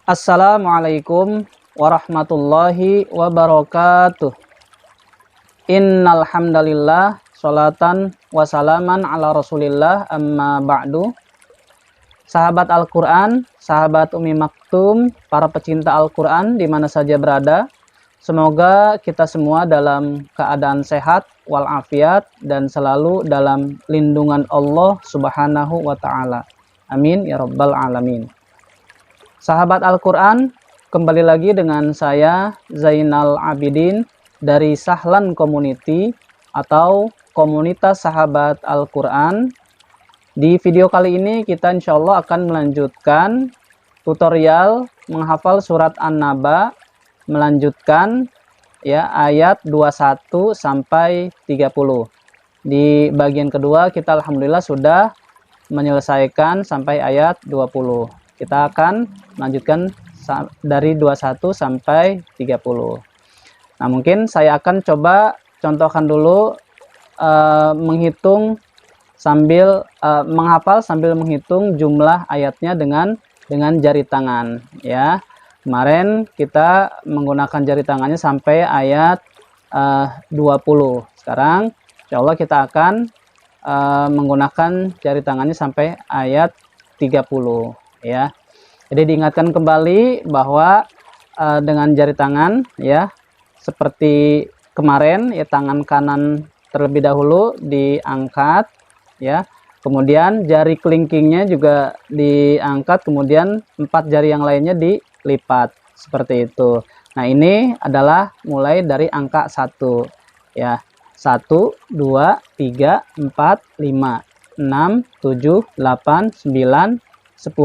Assalamualaikum warahmatullahi wabarakatuh. Innal hamdalillah sholatan wasalaman ala Rasulillah amma ba'du. Sahabat Al-Qur'an, sahabat Umi Maktum, para pecinta Al-Qur'an di mana saja berada, semoga kita semua dalam keadaan sehat walafiat dan selalu dalam lindungan Allah Subhanahu wa taala. Amin ya rabbal alamin. Sahabat Al-Quran, kembali lagi dengan saya Zainal Abidin dari Sahlan Community atau Komunitas Sahabat Al-Quran. Di video kali ini kita insya Allah akan melanjutkan tutorial menghafal surat An-Naba, melanjutkan ya ayat 21 sampai 30. Di bagian kedua kita alhamdulillah sudah menyelesaikan sampai ayat 20. Kita akan melanjutkan dari 21 sampai 30. Nah, mungkin saya akan coba contohkan dulu menghitung sambil menghafal sambil menghitung jumlah ayatnya dengan jari tangan ya. Kemarin kita menggunakan jari tangannya sampai ayat 20. Sekarang insyaallah kita akan menggunakan jari tangannya sampai ayat 30. Ya, jadi diingatkan kembali bahwa dengan jari tangan ya seperti kemarin ya, tangan kanan terlebih dahulu diangkat ya, kemudian jari kelingkingnya juga diangkat, kemudian 4 jari yang lainnya dilipat seperti itu. Nah, ini adalah mulai dari angka 1 ya, 1 2 3 4 5 6 7 8 9 10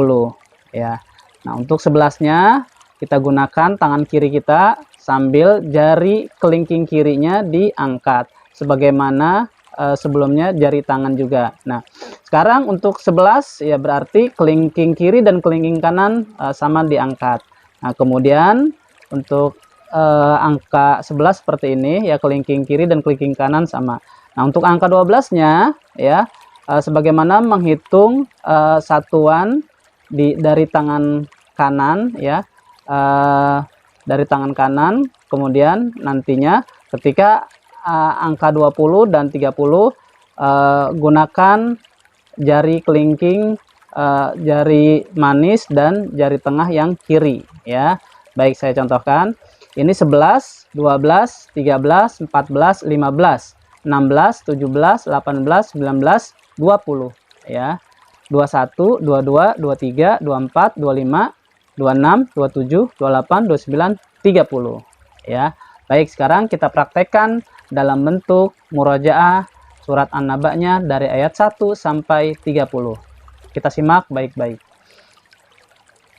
ya. Nah, untuk 11-nya kita gunakan tangan kiri kita sambil jari kelingking kirinya diangkat sebagaimana sebelumnya jari tangan juga. Nah, sekarang untuk 11 ya berarti kelingking kiri dan kelingking kanan sama diangkat. Nah, kemudian untuk angka 11 seperti ini ya, kelingking kiri dan kelingking kanan sama. Nah, untuk angka 12-nya ya sebagaimana menghitung satuan dari tangan kanan ya, dari tangan kanan, kemudian nantinya ketika angka 20 dan 30 gunakan jari kelingking, jari manis dan jari tengah yang kiri ya. Baik, saya contohkan. Ini 11, 12, 13, 14, 15, 16, 17, 18, 19, 20 ya, 21, 22, 23, 24, 25, 26, 27, 28, 29, 30 ya. Baik, sekarang kita praktekkan dalam bentuk murojaah surat An-Naba-nya dari ayat 1 sampai 30. Kita simak baik-baik.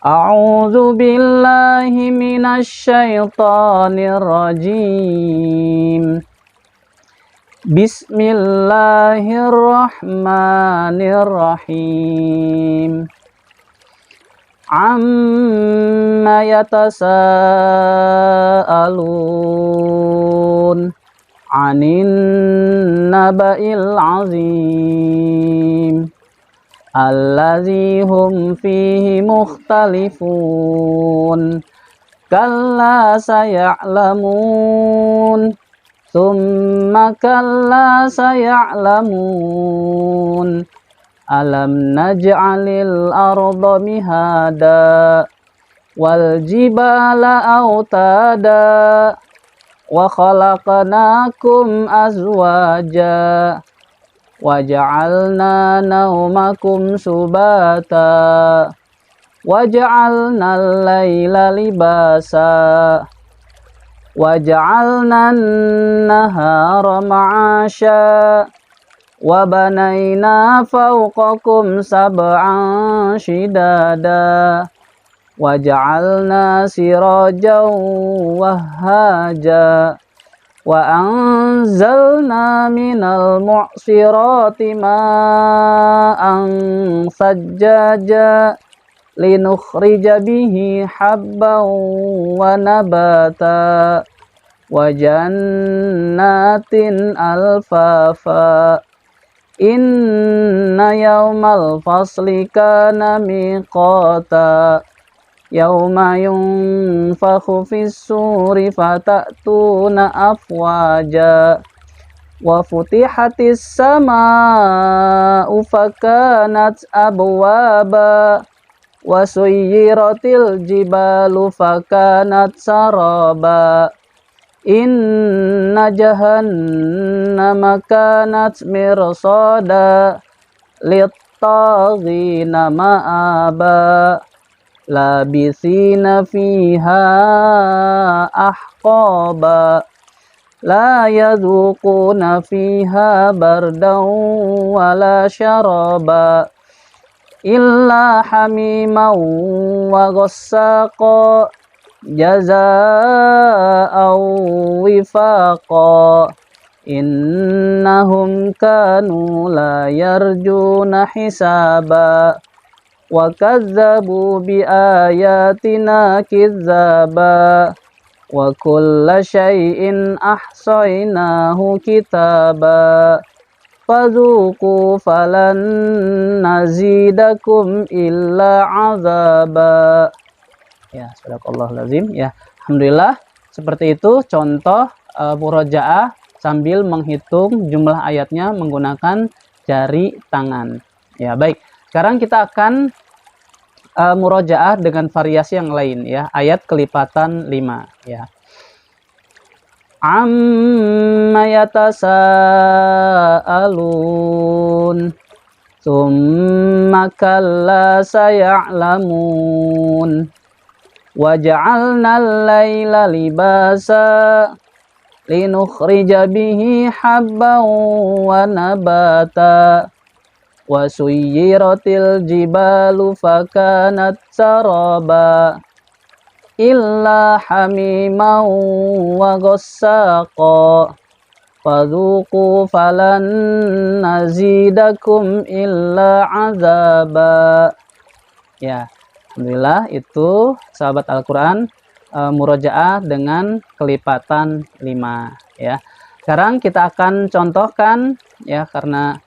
A'udzu billahi minasyaitonir rajim. Bismillahirrahmanirrahim. Amma yatasaalun 'anin naba'il 'azim allazi hum fihi mukhtalifun. Kalla saya'lamun Tsumma kalla saya'lamun. Alam naj'alil arda mihada wal jibala autada wa khalaqnakum azwaja wa ja'alna naumakum subata wa ja'alna al-laila libasa wa ja'alna an-nahara ma'asha wa banayna fawqakum sab'an shidada wa ja'alna sirajan wahhaja wa anzalna minal mu'sirati ma'an sajjaja linukhrija bihi habban wa nabata wa jannatin alfafa. Inna yaumal fasli kana miqata yauma yunfakhu fis-suri fatatuna afwaja wa futihatis samaa'u fakanat abwaba wa suyyiratil jibalu fakanat saraba inna jahannama kanat mirsada lit-taghina ma'aba labisina fiha ahqaba la yadhuquna fiha bardan wala syaraba illa hamiman wa ghassaqa jazaa'an wifaqa innahum kanu la yarjuna hisaba wa kazzabu bi ayatina kizzaba wa kulla syai'in ahsaynahu kitaba fadzuqu falan nazidakum illa azaba. Ya, sadaqallahul lazim. Ya, alhamdulillah seperti itu contoh murojaah sambil menghitung jumlah ayatnya menggunakan jari tangan. Ya, baik. Sekarang kita akan murojaah dengan variasi yang lain ya, ayat kelipatan 5 ya. Amma yatasaalun summa kalla saya'lamun waja'alnal laila libasa linukhrija bihi habban wa nabata wa suyyiratil jibalu fakanat saraba illa hamiman wa ghassaqa fadzuqu falan nazidakum illa azaba. Ya, alhamdulillah itu sahabat Al-Quran murojaah dengan kelipatan 5 ya. Sekarang kita akan contohkan ya, karena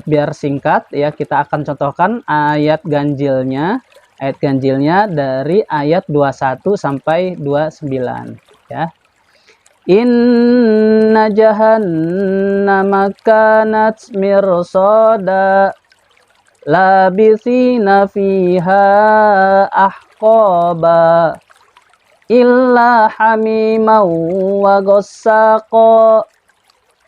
biar singkat ya, kita akan contohkan ayat ganjilnya dari ayat 21 sampai 29 ya. Inna jahannama kanat mirsada labithina fiha ahqaba illa hamiman wa ghassaqa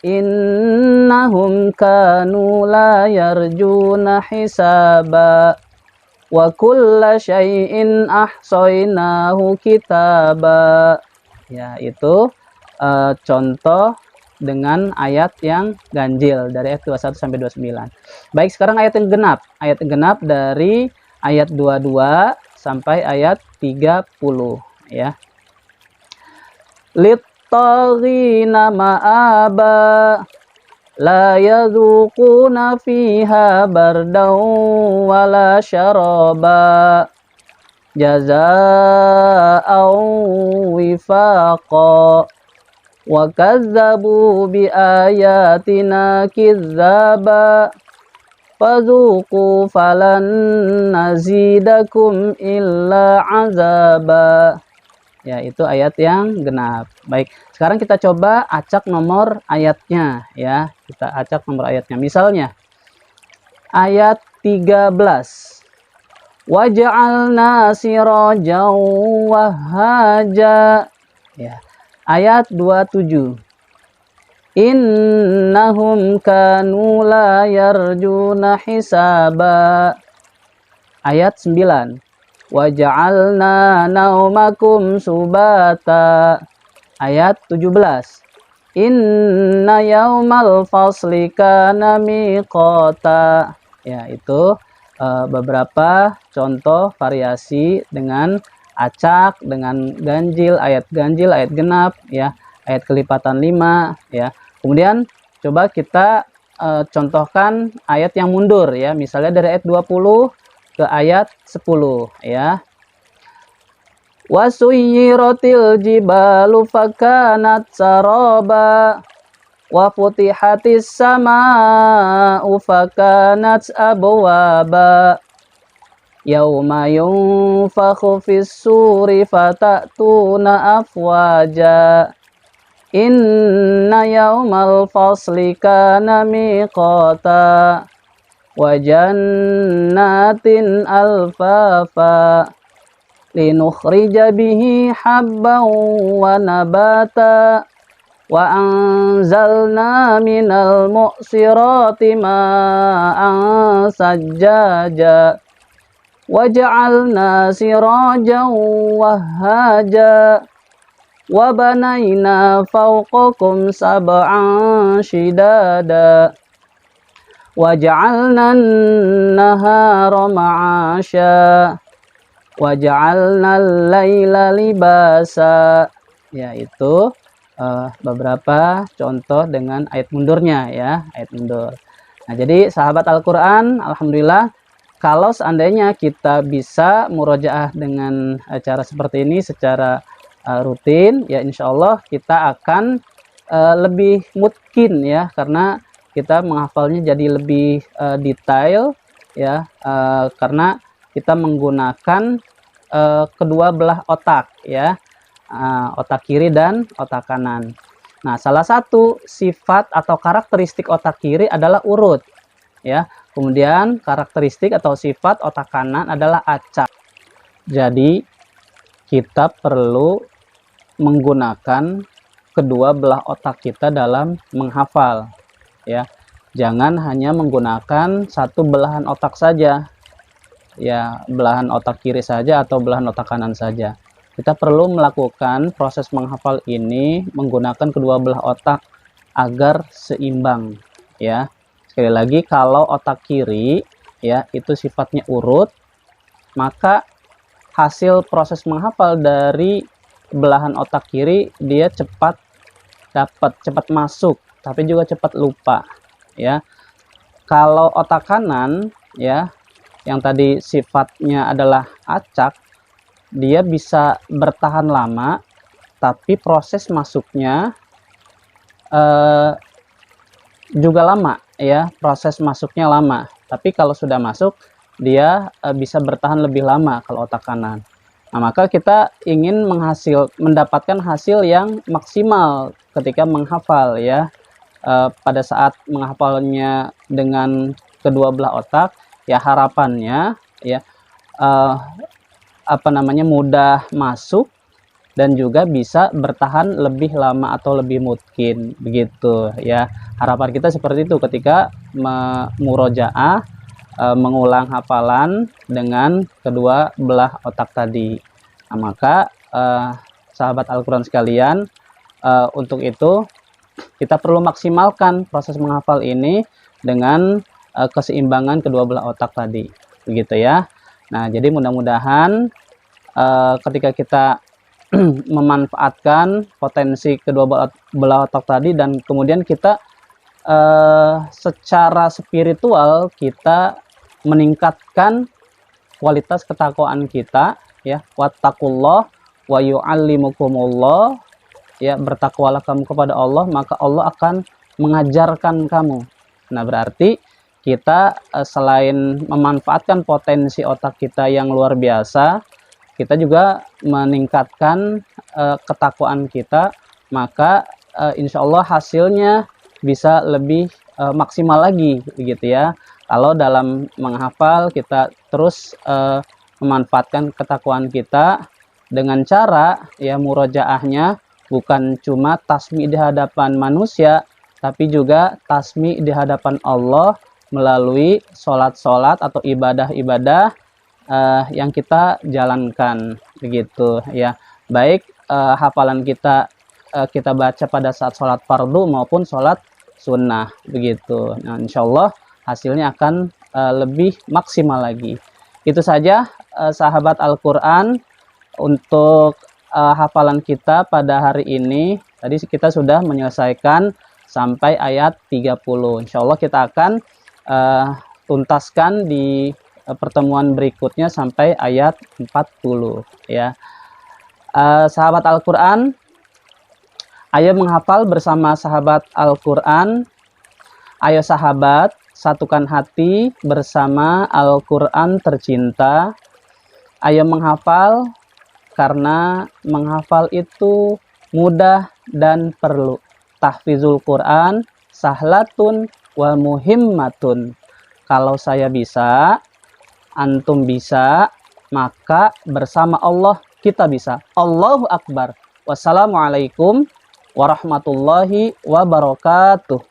innahum kanu la yarjuna hisaba wa kulla syai'in ahsaynahu kitaba. Ya, itu contoh dengan ayat yang ganjil dari ayat 21 sampai 29. Baik, sekarang ayat yang genap. Ayat yang genap dari ayat 22 sampai ayat 30 ya. Lit-taghina ma'aba la yadhuquna fiha bardan wala syaraba jazaa'an wifaqa wa kazzabu bi ayatina kizzaba fadzuqu falan nazidakum illa azaba. Ya, itu ayat yang genap. Baik, sekarang kita coba acak nomor ayatnya ya. Kita acak nomor ayatnya. Misalnya ayat 13. Waja'alna sirajan wahhaja. Ya. Ayat 27. Innahum kanu la yarjuna hisaba. Ayat 9. Waja'alna naumakum subata. Ayat 17. Inna yaumal fasli kana miqata. Ya, itu beberapa contoh variasi dengan acak, dengan ganjil, ayat genap ya, ayat kelipatan 5 ya. Kemudian coba kita contohkan ayat yang mundur ya, misalnya dari ayat 20 ke ayat 10 ya. Wasuyyiratil jibalu fakanat saraba wa futihatis samaa'u fakanat abwaba yauma yunfakhu fis suri fatatuna afwaja inna yaumal fasli kana miqata wa jannatin alfafa linukhrija bihi habban wa nabata wa anzalna minal mu'sirati ma'an sajjaja wa ja'alna sirajan wahhaja wa banayna fawqakum sab'an shidada wa ja'alna an-nahara ma'asha wa ja'alna al-laila libasa. Yaitu beberapa contoh dengan ayat mundurnya ya, ayat mundur. Nah, jadi sahabat Al-Qur'an, alhamdulillah kalau seandainya kita bisa murojaah dengan cara seperti ini secara rutin, ya insya Allah kita akan lebih mungkin ya, karena kita menghafalnya jadi lebih detail ya, karena kita menggunakan kedua belah otak ya, otak kiri dan otak kanan. Nah, salah satu sifat atau karakteristik otak kiri adalah urut ya. Kemudian karakteristik atau sifat otak kanan adalah acak. Jadi kita perlu menggunakan kedua belah otak kita dalam menghafal ya. Jangan hanya menggunakan satu belahan otak saja ya, belahan otak kiri saja atau belahan otak kanan saja. Kita perlu melakukan proses menghafal ini menggunakan kedua belah otak agar seimbang ya. Sekali lagi, kalau otak kiri ya itu sifatnya urut, maka hasil proses menghafal dari belahan otak kiri dia cepat masuk, tapi juga cepat lupa ya. Kalau otak kanan ya, yang tadi sifatnya adalah acak, dia bisa bertahan lama, tapi proses masuknya juga lama ya, proses masuknya lama. Tapi kalau sudah masuk, dia bisa bertahan lebih lama kalau otak kanan. Nah, maka kita ingin mendapatkan hasil yang maksimal ketika menghafal ya. Pada saat menghafalnya dengan kedua belah otak, ya harapannya ya mudah masuk dan juga bisa bertahan lebih lama atau lebih mungkin begitu ya. Harapan kita seperti itu ketika murojaah, mengulang hafalan dengan kedua belah otak tadi. Nah, maka sahabat Al-Quran sekalian, untuk itu kita perlu maksimalkan proses menghafal ini dengan keseimbangan kedua belah otak tadi begitu ya. Nah, jadi mudah-mudahan ketika kita memanfaatkan potensi kedua belah otak tadi dan kemudian kita secara spiritual kita meningkatkan kualitas ketakwaan kita ya. Wattaqullah wa yu'allimukumullah ya, bertakwalah kamu kepada Allah maka Allah akan mengajarkan kamu. Nah, berarti kita selain memanfaatkan potensi otak kita yang luar biasa, kita juga meningkatkan ketakwaan kita, maka insya Allah hasilnya bisa lebih maksimal lagi begitu ya. Kalau dalam menghafal kita terus memanfaatkan ketakwaan kita dengan cara ya murojaahnya bukan cuma tasmi di hadapan manusia, tapi juga tasmi di hadapan Allah melalui sholat-sholat atau ibadah-ibadah yang kita jalankan begitu ya. Baik hafalan kita kita baca pada saat sholat fardu maupun sholat sunnah begitu. Nah, insya Allah hasilnya akan lebih maksimal lagi. Itu saja sahabat Al-Quran untuk hafalan kita pada hari ini. Tadi kita sudah menyelesaikan sampai ayat 30. Insya Allah kita akan tuntaskan di pertemuan berikutnya sampai ayat 40 ya. Sahabat Al-Quran, ayo menghafal bersama sahabat Al-Quran. Ayo sahabat, satukan hati bersama Al-Quran tercinta. Ayo menghafal, karena menghafal itu mudah dan perlu. Tahfizul Quran sahlatun wa muhimmatun. Kalau saya bisa, antum bisa, maka bersama Allah kita bisa. Allahu Akbar. Wassalamualaikum warahmatullahi wabarakatuh.